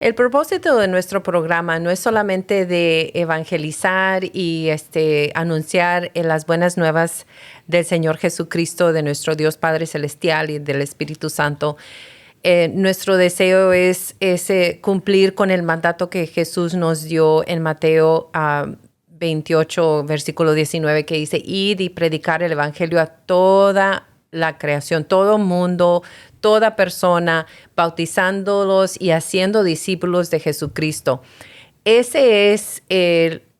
El propósito de nuestro programa no es solamente de evangelizar y anunciar las buenas nuevas del Señor Jesucristo, de nuestro Dios Padre Celestial y del Espíritu Santo. Nuestro deseo es cumplir con el mandato que Jesús nos dio en Mateo 28, versículo 19, que dice: id y predicar el evangelio a toda la creación, todo mundo, toda persona, bautizándolos y haciendo discípulos de Jesucristo. Ese es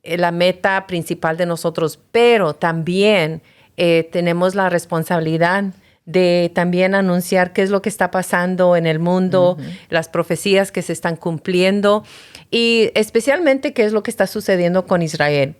la meta principal de nosotros, pero también tenemos la responsabilidad de también anunciar qué es lo que está pasando en el mundo, las profecías que se están cumpliendo y especialmente qué es lo que está sucediendo con Israel.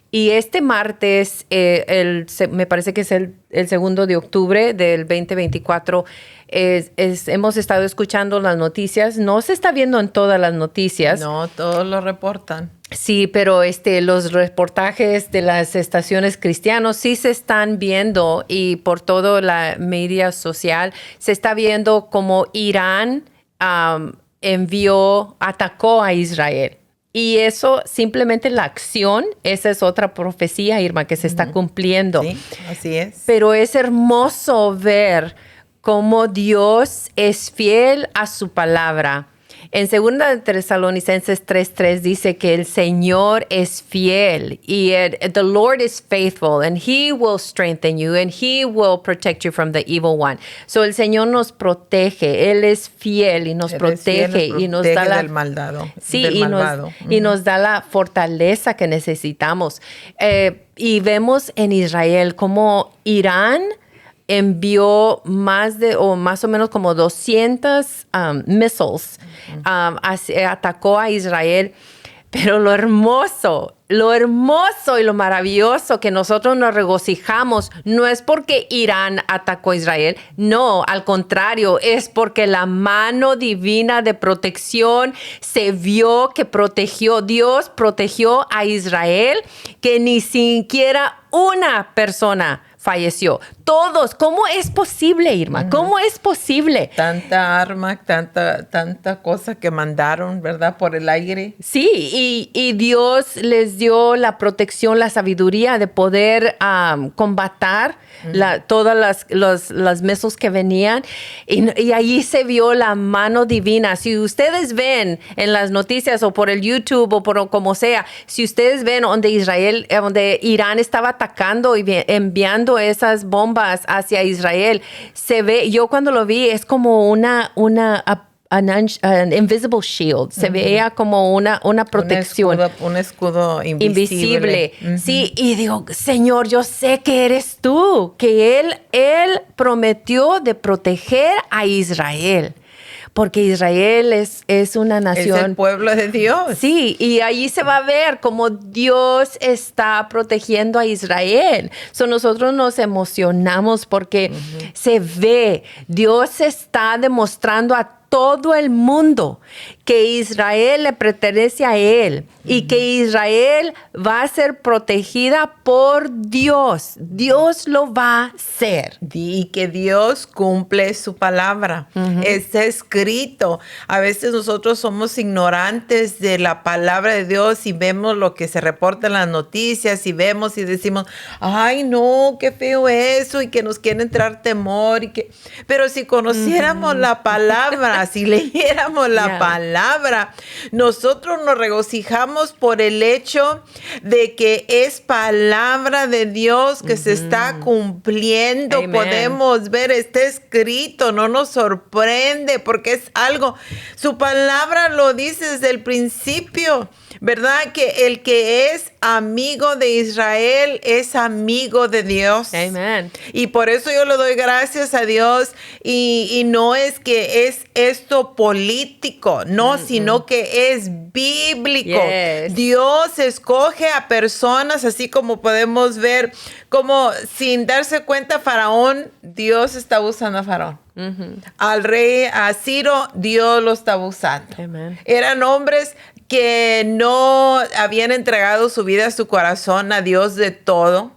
Y este martes, me parece que es el 2 de octubre del 2024, hemos estado escuchando las noticias. No se está viendo en todas las noticias. No, todos lo reportan. Sí, pero los reportajes de las estaciones cristianas sí se están viendo, y por toda la media social se está viendo como Irán atacó a Israel. Y eso, simplemente la acción, esa es otra profecía, Irma, que se está cumpliendo. Sí, así es. Pero es hermoso ver cómo Dios es fiel a su palabra. En 2 de Tesalonicenses 3:3 dice que el Señor es fiel y the Lord is faithful and He will strengthen you and He will protect you from the evil one. So el Señor nos protege, Él es fiel y nos protege y nos da la del malvado. Sí, del y malvado. y nos da la fortaleza que necesitamos. Y vemos en Israel cómo Irán envió más o menos como 200 missiles, atacó a Israel. Pero lo hermoso y lo maravilloso que nosotros nos regocijamos no es porque Irán atacó a Israel, no, al contrario, es porque la mano divina de protección se vio que Dios protegió a Israel, que ni siquiera una persona falleció. Todos. ¿Cómo es posible, Irma? ¿Cómo es posible? Tanta arma, tanta cosa que mandaron, ¿verdad? Por el aire. Sí, y Dios les dio la protección, la sabiduría de poder combatir todas las mesos que venían. Y allí se vio la mano divina. Si ustedes ven en las noticias o por el YouTube o por como sea, si ustedes ven donde Irán estaba atacando y enviando esas bombas hacia Israel, se ve, yo cuando lo vi, es como an invisible shield. Se veía como una protección. Un escudo invisible. Sí, y digo, Señor, yo sé que eres tú, que Él prometió de proteger a Israel. Porque Israel es una nación. Es el pueblo de Dios. Sí, y allí se va a ver cómo Dios está protegiendo a Israel. Nosotros nos emocionamos porque se ve, Dios está demostrando a todo el mundo que Israel le pertenece a Él y que Israel va a ser protegida por Dios. Dios lo va a hacer. Y que Dios cumple su palabra. Está escrito. A veces nosotros somos ignorantes de la palabra de Dios y vemos lo que se reporta en las noticias y vemos y decimos, ay no, qué feo eso, y que nos quiere entrar temor. Pero si conociéramos la palabra, si leyéramos la palabra, nosotros nos regocijamos por el hecho de que es palabra de Dios que se está cumpliendo. Amen. Podemos ver, está escrito, no nos sorprende porque es algo, su palabra lo dice desde el principio, ¿verdad? Que el que es amigo de Israel es amigo de Dios. Amen. Y por eso yo le doy gracias a Dios y no es que es esto político, no, sino que es bíblico. Yes. Dios escoge a personas, así como podemos ver, como sin darse cuenta Faraón, Dios está usando a Faraón. Al rey, a Ciro, Dios lo estaba usando. Amen. Eran hombres que no habían entregado su vida, su corazón a Dios de todo,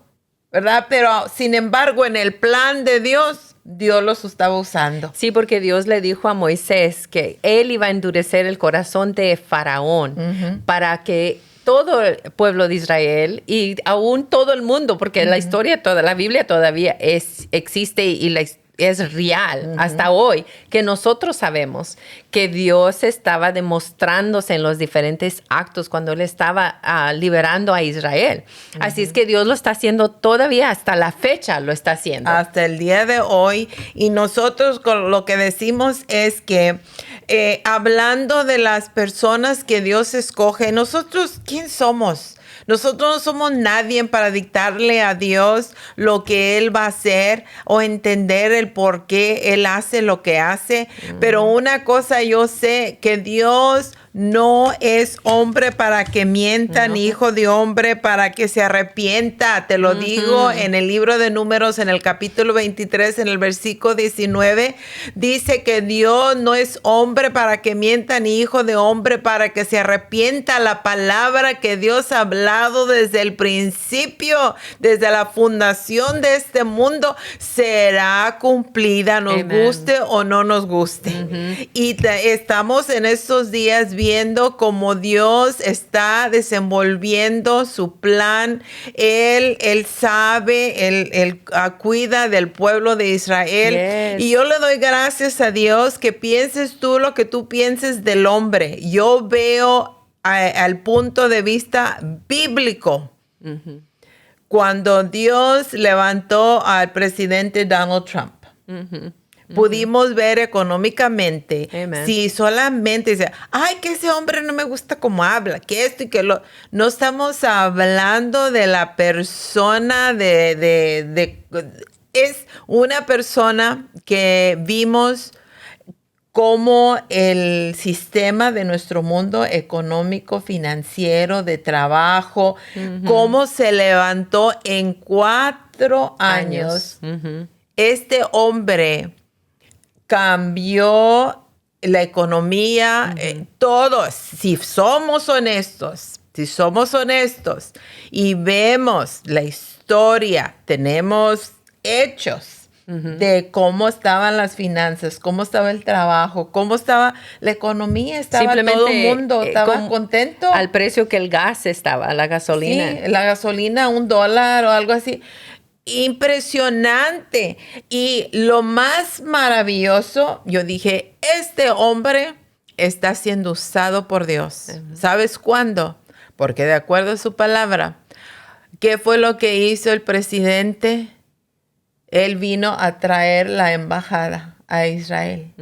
¿verdad? Pero sin embargo, en el plan de Dios, Dios los estaba usando. Sí, porque Dios le dijo a Moisés que él iba a endurecer el corazón de Faraón para que todo el pueblo de Israel y aún todo el mundo, porque la historia, toda la Biblia todavía existe y es real hasta hoy, que nosotros sabemos que Dios estaba demostrándose en los diferentes actos cuando Él estaba liberando a Israel. Así es que Dios lo está haciendo todavía, hasta la fecha lo está haciendo. Hasta el día de hoy. Y nosotros con lo que decimos es que hablando de las personas que Dios escoge, nosotros, ¿quién somos? Nosotros no somos nadie para dictarle a Dios lo que Él va a hacer o entender el por qué Él hace lo que hace. Pero una cosa yo sé, que Dios no es hombre para que mienta, ni hijo de hombre para que se arrepienta. Te lo digo en el libro de Números, en el capítulo 23, en el versículo 19, dice que Dios no es hombre para que mienta, ni hijo de hombre para que se arrepienta. La palabra que Dios ha hablado desde el principio, desde la fundación de este mundo, será cumplida, nos guste o no nos guste. Y estamos en estos días viendo cómo Dios está desenvolviendo su plan. Él sabe, Él cuida del pueblo de Israel. Y yo le doy gracias a Dios que pienses tú lo que tú pienses del hombre. Yo veo al punto de vista bíblico. Cuando Dios levantó al presidente Donald Trump. Pudimos ver económicamente, si solamente dice, ay, que ese hombre no me gusta cómo habla, que esto y que lo... No estamos hablando de la persona es una persona que vimos cómo el sistema de nuestro mundo económico, financiero, de trabajo, cómo se levantó en 4 años. Este hombre cambió la economía, todos, si somos honestos y vemos la historia, tenemos hechos de cómo estaban las finanzas, cómo estaba el trabajo, cómo estaba la economía, estaba todo el mundo, estaba contento. Al precio que el gas estaba, la gasolina. Sí, la gasolina, $1 o algo así. Impresionante. Y lo más maravilloso, yo dije, este hombre está siendo usado por Dios. ¿Sabes cuándo? Porque de acuerdo a su palabra, ¿qué fue lo que hizo el presidente? Él vino a traer la embajada a Israel.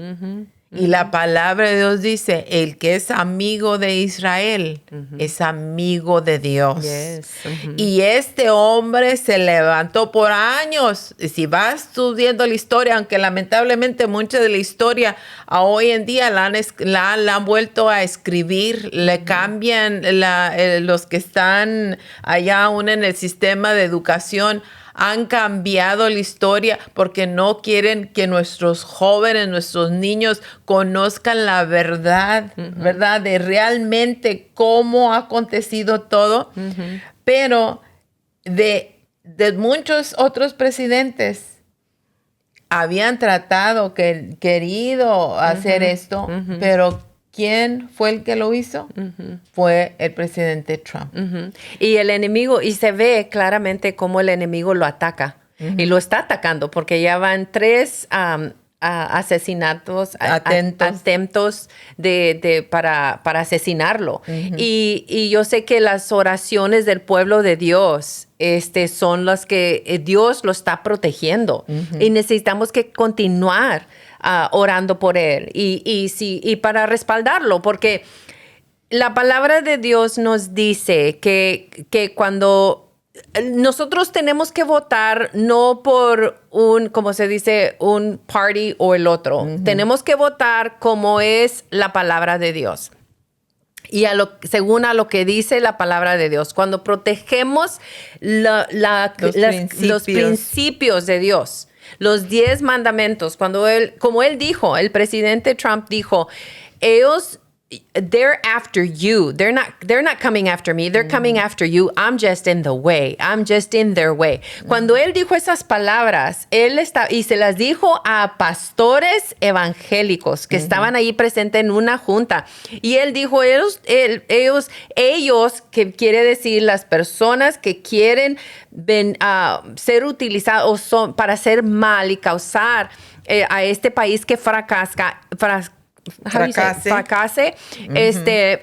Y la palabra de Dios dice, el que es amigo de Israel es amigo de Dios. Y este hombre se levantó por años. Y si vas estudiando la historia, aunque lamentablemente mucha de la historia hoy en día la han vuelto a escribir, le cambian los que están allá aún en el sistema de educación, han cambiado la historia porque no quieren que nuestros jóvenes, nuestros niños conozcan la verdad, ¿verdad? De realmente cómo ha acontecido todo. Pero de muchos otros presidentes habían tratado, querido hacer esto, pero ¿quién fue el que lo hizo? Fue el presidente Trump. Y el enemigo, y se ve claramente cómo el enemigo lo ataca. Y lo está atacando porque ya van 3 asesinatos, atentos para asesinarlo. Y yo sé que las oraciones del pueblo de Dios son las que Dios lo está protegiendo. Y necesitamos que continuar orando por él y para respaldarlo, porque la palabra de Dios nos dice que cuando nosotros tenemos que votar no por como se dice, un party o el otro. Tenemos que votar como es la palabra de Dios. Y según a lo que dice la palabra de Dios, cuando protegemos los principios de Dios, los 10 mandamientos, como él dijo, el presidente Trump dijo, they're after you. They're not coming after me. They're coming after you. I'm just in the way. I'm just in their way. Cuando él dijo esas palabras, y se las dijo a pastores evangélicos que estaban ahí presentes en una junta. Y él dijo, ellos, que quiere decir las personas que quieren ser utilizados para hacer mal y causar a este país que fracase.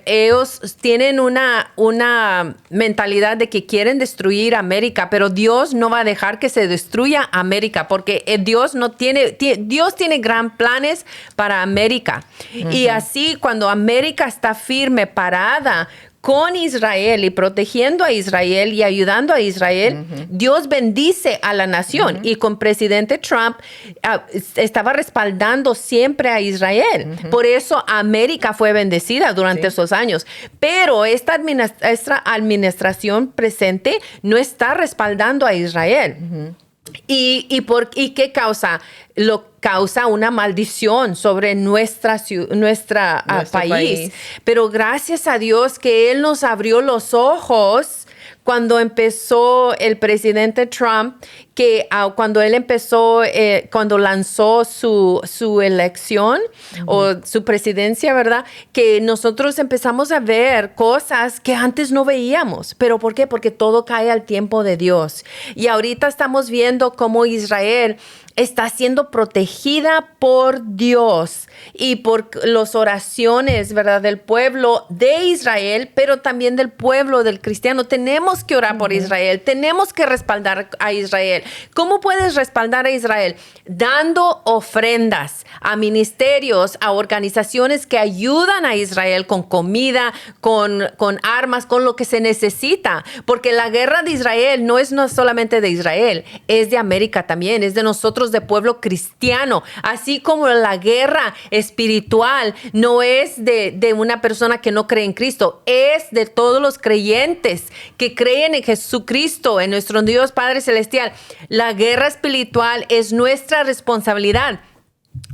Ellos tienen una mentalidad de que quieren destruir América, pero Dios no va a dejar que se destruya América, porque Dios tiene gran planes para América. Y así, cuando América está firme, parada con Israel y protegiendo a Israel y ayudando a Israel, Dios bendice a la nación. Y con presidente Trump estaba respaldando siempre a Israel. Por eso América fue bendecida durante esos años. Pero esta administración presente no está respaldando a Israel. ¿Y qué causa? Causa una maldición sobre nuestro país. Pero gracias a Dios que Él nos abrió los ojos cuando empezó el presidente Trump, cuando lanzó su elección o su presidencia, ¿verdad? Que nosotros empezamos a ver cosas que antes no veíamos. ¿Pero por qué? Porque todo cae al tiempo de Dios. Y ahorita estamos viendo cómo Israel está siendo protegida por Dios y por las oraciones, ¿verdad? Del pueblo de Israel, pero también del pueblo del cristiano. Tenemos que orar por Israel. Tenemos que respaldar a Israel. ¿Cómo puedes respaldar a Israel? Dando ofrendas a ministerios, a organizaciones que ayudan a Israel con comida, con armas, con lo que se necesita. Porque la guerra de Israel no es solamente de Israel, es de América también, es de nosotros, de pueblo cristiano. Así como la guerra espiritual no es de una persona que no cree en Cristo, es de todos los creyentes que creen en Jesucristo, en nuestro Dios Padre Celestial. La guerra espiritual es nuestra responsabilidad.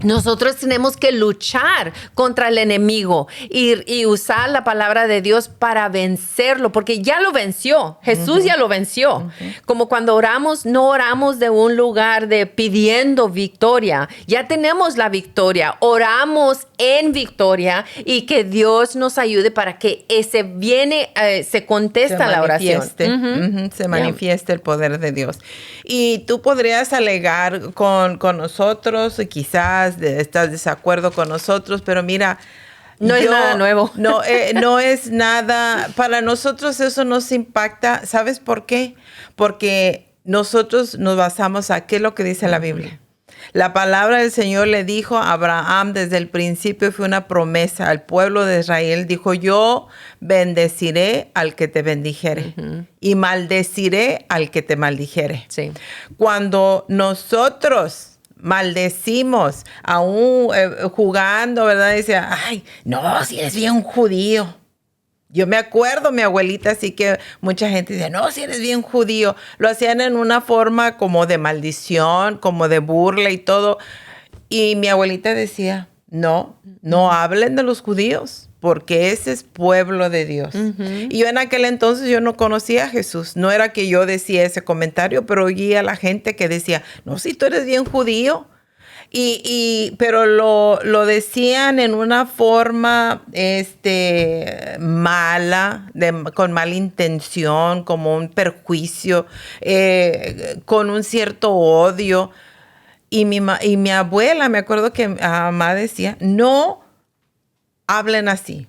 Nosotros tenemos que luchar contra el enemigo y usar la palabra de Dios para vencerlo, porque ya lo venció. Jesús ya lo venció. Como cuando oramos, no oramos de un lugar de pidiendo victoria. Ya tenemos la victoria. Oramos en victoria y que Dios nos ayude para que se contesta la oración. Se manifieste el poder de Dios. Y tú podrías alegar con nosotros, quizás estás desacuerdo con nosotros, pero mira, no es nada nuevo. No es nada. Para nosotros eso nos impacta. ¿Sabes por qué? Porque nosotros nos basamos a qué es lo que dice la Biblia. La palabra del Señor le dijo a Abraham desde el principio, fue una promesa al pueblo de Israel. Dijo, yo bendeciré al que te bendijere y maldeciré al que te maldijere. Sí. Cuando nosotros maldecimos, aún jugando, ¿verdad? Decía, ay, no, si eres bien judío. Yo me acuerdo, mi abuelita, así que mucha gente decía, no, si eres bien judío. Lo hacían en una forma como de maldición, como de burla y todo. Y mi abuelita decía, no hablen de los judíos, porque ese es pueblo de Dios. Y yo en aquel entonces yo no conocía a Jesús. No era que yo decía ese comentario, pero oía a la gente que decía, no, si tú eres bien judío. Pero lo decían en una forma mala, con mala intención, como un perjuicio, con un cierto odio. Y mi abuela, me acuerdo que mamá decía, no hablen así.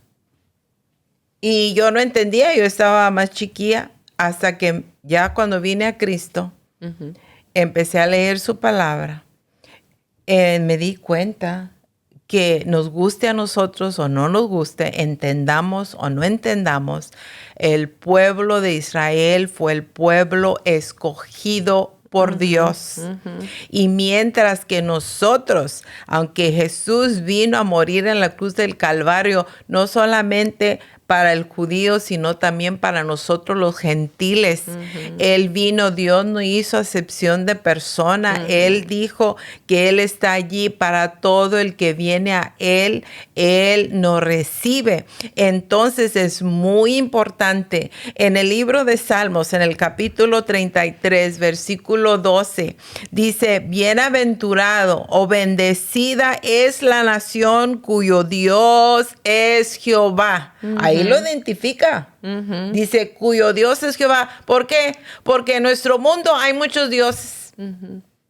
Y yo no entendía, yo estaba más chiquilla, hasta que ya cuando vine a Cristo, empecé a leer su palabra. Me di cuenta que nos guste a nosotros o no nos guste, entendamos o no entendamos, el pueblo de Israel fue el pueblo escogido por Dios. Y mientras que nosotros, aunque Jesús vino a morir en la cruz del Calvario, no solamente para el judío, sino también para nosotros los gentiles. Él vino, Dios no hizo acepción de persona. Él dijo que Él está allí para todo el que viene a Él. Él nos recibe. Entonces es muy importante. En el libro de Salmos, en el capítulo 33, versículo 12, dice, bienaventurado o bendecida es la nación cuyo Dios es Jehová. Ahí lo identifica. Dice, cuyo Dios es Jehová. ¿Por qué? Porque en nuestro mundo hay muchos dioses.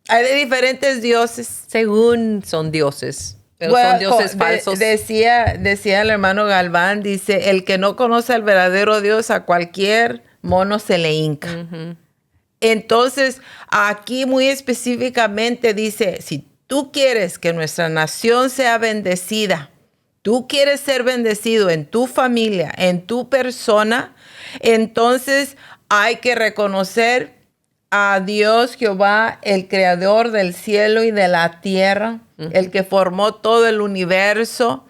Hay de diferentes dioses. Según son dioses. Pero son dioses falsos. Decía el hermano Galván, dice, el que no conoce al verdadero Dios, a cualquier mono se le hinca. Entonces, aquí muy específicamente dice, si tú quieres que nuestra nación sea bendecida, tú quieres ser bendecido en tu familia, en tu persona, entonces hay que reconocer a Dios Jehová, el creador del cielo y de la tierra, el que formó todo el universo.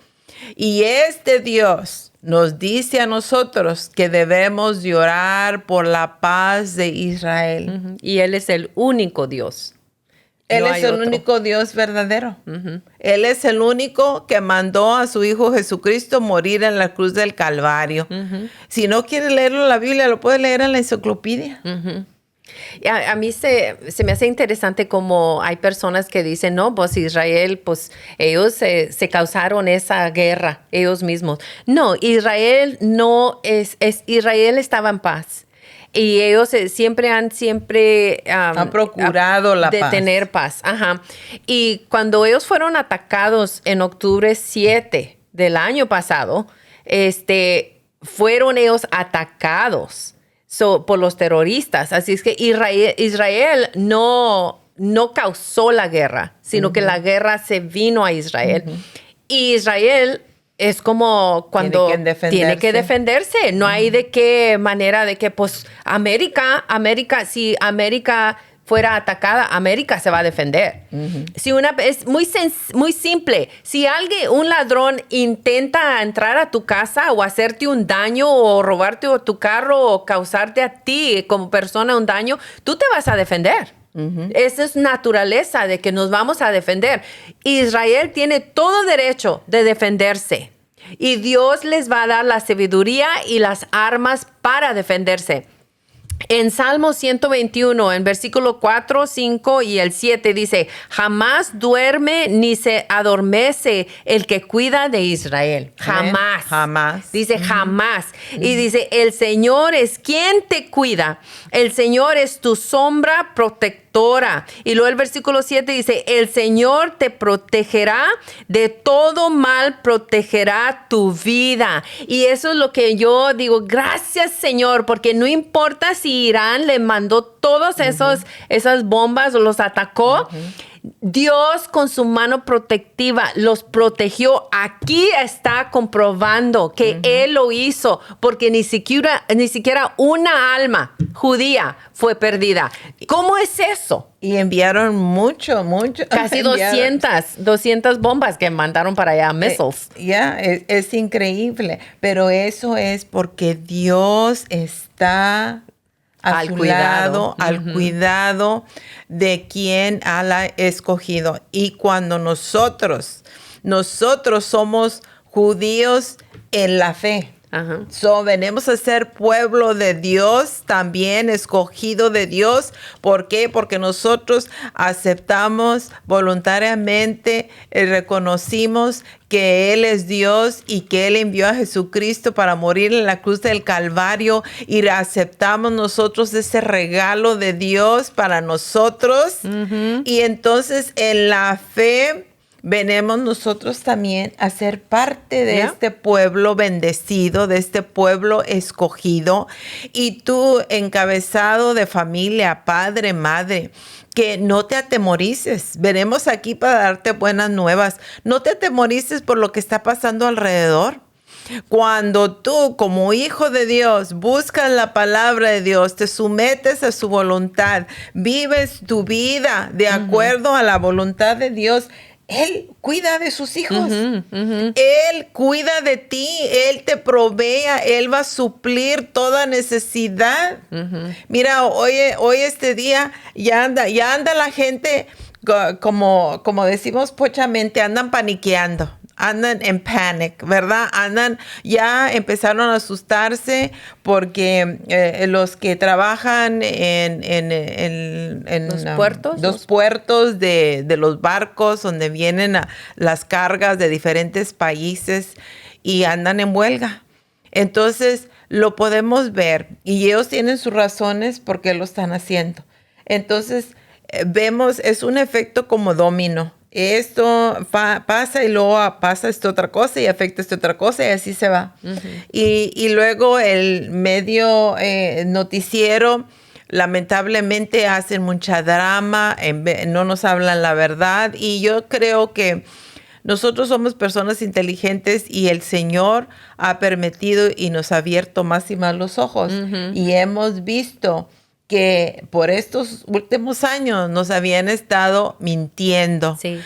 Y este Dios nos dice a nosotros que debemos de orar por la paz de Israel. Y Él es el único Dios. Él es el único Dios verdadero. Él es el único que mandó a su Hijo Jesucristo morir en la cruz del Calvario. Si no quiere leerlo en la Biblia, lo puede leer en la enciclopedia. A mí se me hace interesante como hay personas que dicen, no, pues Israel, pues ellos se causaron esa guerra, ellos mismos. No, Israel no Israel estaba en paz. Y ellos siempre han procurado la paz. Tener paz. Ajá. Y cuando ellos fueron atacados en octubre 7 del año pasado, fueron ellos atacados por los terroristas. Así es que Israel no causó la guerra, sino que la guerra se vino a Israel. Y Israel es como cuando tiene que defenderse. No hay de qué manera de que, pues, si América fuera atacada, América se va a defender. Es muy simple. Si un ladrón intenta entrar a tu casa o hacerte un daño o robarte tu carro o causarte a ti como persona un daño, tú te vas a defender. Esa es naturaleza de que nos vamos a defender. Israel tiene todo derecho de defenderse y Dios les va a dar la sabiduría y las armas para defenderse. En Salmo 121, en versículo 4, 5 y el 7 dice, jamás duerme ni se adormece el que cuida de Israel. Jamás. Jamás. Dice jamás. Y dice, el Señor es quien te cuida. El Señor es tu sombra protectora. Y luego el versículo 7 dice, el Señor te protegerá de todo mal, protegerá tu vida. Y eso es lo que yo digo, gracias Señor, porque no importa si Irán le mandó todas esas bombas o los atacó, Dios con su mano protectiva los protegió. Aquí está comprobando que Él lo hizo, porque ni siquiera una alma judía fue perdida. ¿Cómo es eso? Y enviaron mucho. Casi 200 bombas que mandaron para allá, missiles. Es increíble, pero eso es porque Dios está al cuidado de quien ha escogido. Y cuando nosotros somos judíos en la fe, venimos a ser pueblo de Dios, también escogido de Dios. ¿Por qué? Porque nosotros aceptamos voluntariamente, reconocimos que Él es Dios y que Él envió a Jesucristo para morir en la cruz del Calvario, y aceptamos nosotros ese regalo de Dios para nosotros. Y entonces en la fe venimos nosotros también a ser parte de este pueblo bendecido, de este pueblo escogido. Y tú, encabezado de familia, padre, madre, que no te atemorices. Venimos aquí para darte buenas nuevas. No te atemorices por lo que está pasando alrededor. Cuando tú, como hijo de Dios, buscas la palabra de Dios, te sometes a su voluntad, vives tu vida de acuerdo a la voluntad de Dios, Él cuida de sus hijos. Él cuida de ti. Él te provea. Él va a suplir toda necesidad. Mira, hoy este día ya anda la gente, como decimos pochamente, andan paniqueando. Andan en panic, ¿verdad? Ya empezaron a asustarse porque los que trabajan en los puertos de los barcos donde vienen las cargas de diferentes países y andan en huelga. Entonces, lo podemos ver y ellos tienen sus razones por qué lo están haciendo. Entonces, vemos, es un efecto como dominó. Esto pasa y luego pasa esta otra cosa y afecta esta otra cosa y así se va. Y luego el medio noticiero lamentablemente hacen mucha drama, no nos hablan la verdad y yo creo que nosotros somos personas inteligentes y el Señor ha permitido y nos ha abierto más y más los ojos y hemos visto que por estos últimos años nos habían estado mintiendo. Sí.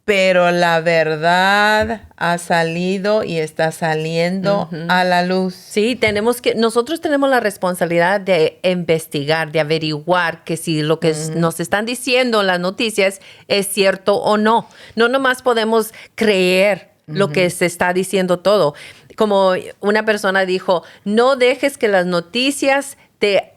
Pero la verdad ha salido y está saliendo a la luz. Sí, nosotros tenemos la responsabilidad de investigar, de averiguar que si lo que nos están diciendo en las noticias es cierto o no. No nomás podemos creer lo que se está diciendo todo. Como una persona dijo, no dejes que las noticias te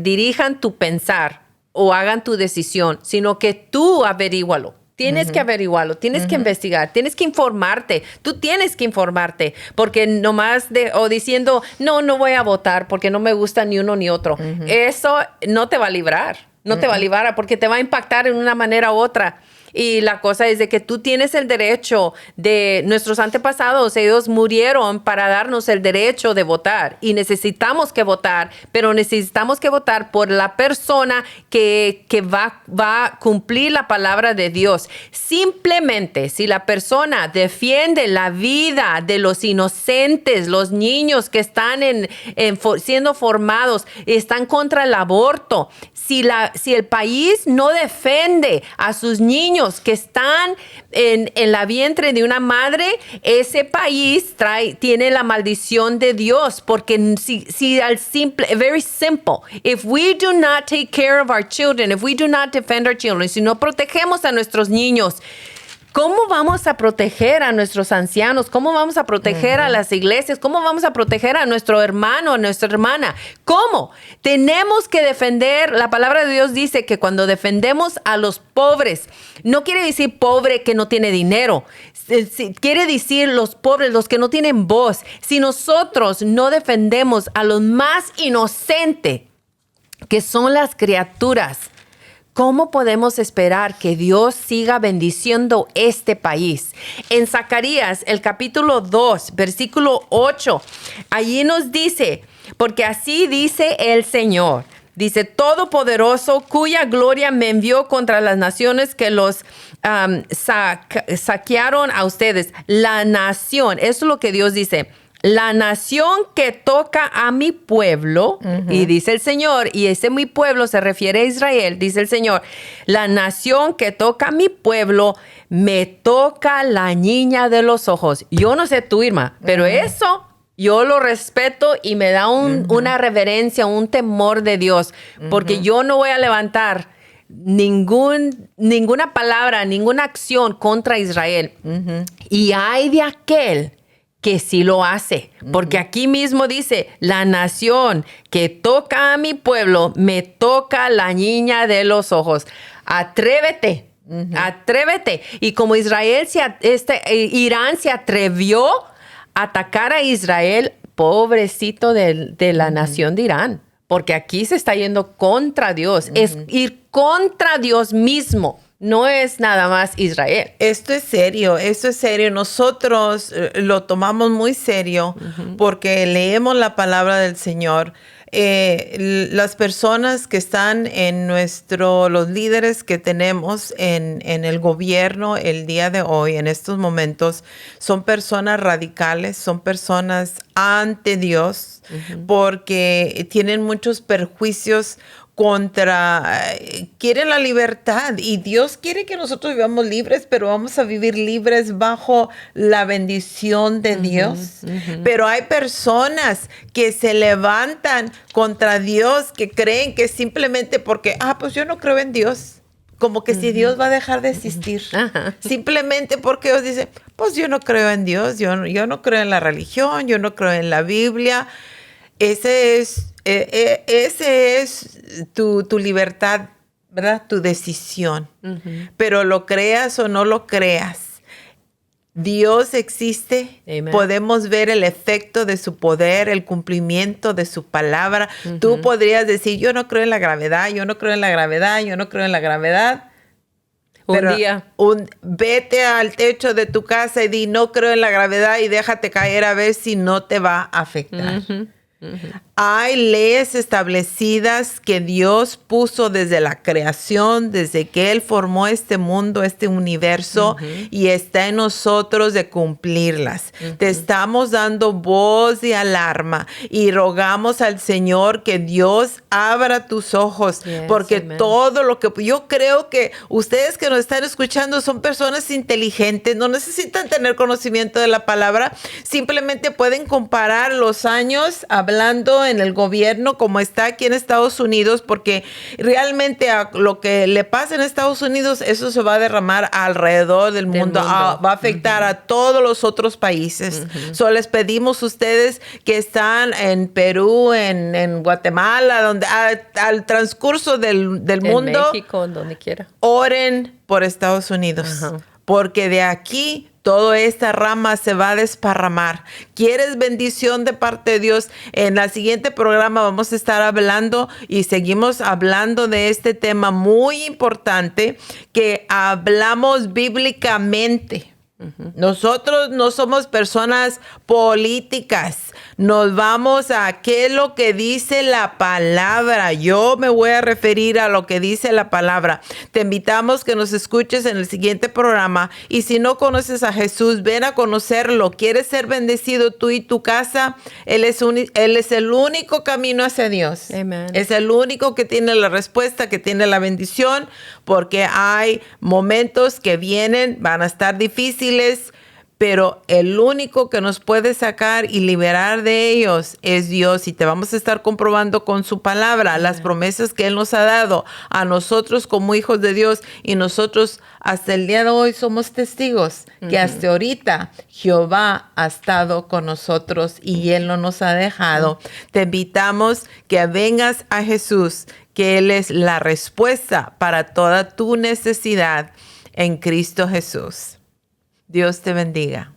dirijan tu pensar o hagan tu decisión, sino que tú averígualo. Tienes que averiguarlo, tienes que investigar, tienes que informarte. Tú tienes que informarte, porque nomás diciendo, no voy a votar porque no me gusta ni uno ni otro. Eso no te va a librar, no te va a librar porque te va a impactar en una manera u otra. Y la cosa es de que tú tienes el derecho de nuestros antepasados, ellos murieron para darnos el derecho de votar y necesitamos que votar, pero necesitamos que votar por la persona que va a cumplir la palabra de Dios. Simplemente si la persona defiende la vida de los inocentes, los niños que están siendo formados, están contra el aborto, si el país no defiende a sus niños que están en la vientre de una madre, ese país tiene la maldición de Dios, porque very simple, if we do not take care of our children, if we do not defend our children, si no protegemos a nuestros niños, ¿cómo vamos a proteger a nuestros ancianos? ¿Cómo vamos a proteger a las iglesias? ¿Cómo vamos a proteger a nuestro hermano, a nuestra hermana? ¿Cómo? Tenemos que defender. La palabra de Dios dice que cuando defendemos a los pobres, no quiere decir pobre que no tiene dinero. Quiere decir los pobres, los que no tienen voz. Si nosotros no defendemos a los más inocentes, que son las criaturas, ¿cómo podemos esperar que Dios siga bendiciendo este país? En Zacarías, el capítulo 2, versículo 8, allí nos dice, porque así dice el Señor, dice, Todopoderoso, cuya gloria me envió contra las naciones que los saquearon a ustedes. La nación, eso es lo que Dios dice. La nación que toca a mi pueblo, y dice el Señor, y ese mi pueblo se refiere a Israel, dice el Señor, la nación que toca a mi pueblo, me toca la niña de los ojos. Yo no sé tú, Irma, pero eso yo lo respeto y me da una reverencia, un temor de Dios, porque yo no voy a levantar ninguna palabra, ninguna acción contra Israel. Y hay de aquel que sí lo hace, porque aquí mismo dice, la nación que toca a mi pueblo, me toca la niña de los ojos. Atrévete, atrévete. Y como Irán se atrevió a atacar a Israel, pobrecito de la nación de Irán, porque aquí se está yendo contra Dios, es ir contra Dios mismo. No es nada más Israel. Esto es serio. Nosotros lo tomamos muy serio porque leemos la palabra del Señor. Las personas que están los líderes que tenemos en el gobierno el día de hoy, en estos momentos, son personas radicales, son personas ante Dios, porque tienen muchos perjuicios quieren la libertad, y Dios quiere que nosotros vivamos libres, pero vamos a vivir libres bajo la bendición de Dios. Pero hay personas que se levantan contra Dios, que creen que simplemente porque, pues yo no creo en Dios, como que si Dios va a dejar de existir. Simplemente porque ellos dicen, pues yo no creo en Dios, yo no creo en la religión, yo no creo en la Biblia. Ese es tu libertad, ¿verdad? Tu decisión. Pero lo creas o no lo creas, Dios existe. Amen. Podemos ver el efecto de su poder, el cumplimiento de su palabra. Tú podrías decir, yo no creo en la gravedad, yo no creo en la gravedad, yo no creo en la gravedad. Un día. Vete al techo de tu casa y di, no creo en la gravedad, y déjate caer a ver si no te va a afectar. Hay leyes establecidas que Dios puso desde la creación, desde que Él formó este mundo, este universo, y está en nosotros de cumplirlas. Te estamos dando voz de alarma y rogamos al Señor que Dios abra tus ojos, porque amen. Todo lo que yo creo que ustedes que nos están escuchando son personas inteligentes, no necesitan tener conocimiento de la palabra, simplemente pueden comparar los años hablando en el gobierno como está aquí en Estados Unidos, porque realmente a lo que le pasa en Estados Unidos, eso se va a derramar alrededor del mundo. Va a afectar a todos los otros países. So les pedimos a ustedes que están en Perú, en Guatemala, donde al transcurso del mundo, México, donde quiera, oren por Estados Unidos, porque de aquí toda esta rama se va a desparramar. ¿Quieres bendición de parte de Dios? En el siguiente programa vamos a estar hablando y seguimos hablando de este tema muy importante que hablamos bíblicamente. Nosotros no somos personas políticas. Nos vamos a qué es lo que dice la palabra. Yo me voy a referir a lo que dice la palabra. Te invitamos que nos escuches en el siguiente programa. Y si no conoces a Jesús, ven a conocerlo. ¿Quieres ser bendecido tú y tu casa? Él es el único camino hacia Dios. Amen. Es el único que tiene la respuesta, que tiene la bendición, porque hay momentos que vienen, van a estar difíciles, pero el único que nos puede sacar y liberar de ellos es Dios, y te vamos a estar comprobando con su palabra las promesas que Él nos ha dado a nosotros como hijos de Dios, y nosotros hasta el día de hoy somos testigos que hasta ahorita Jehová ha estado con nosotros y Él no nos ha dejado. Te invitamos que vengas a Jesús, que Él es la respuesta para toda tu necesidad en Cristo Jesús. Dios te bendiga.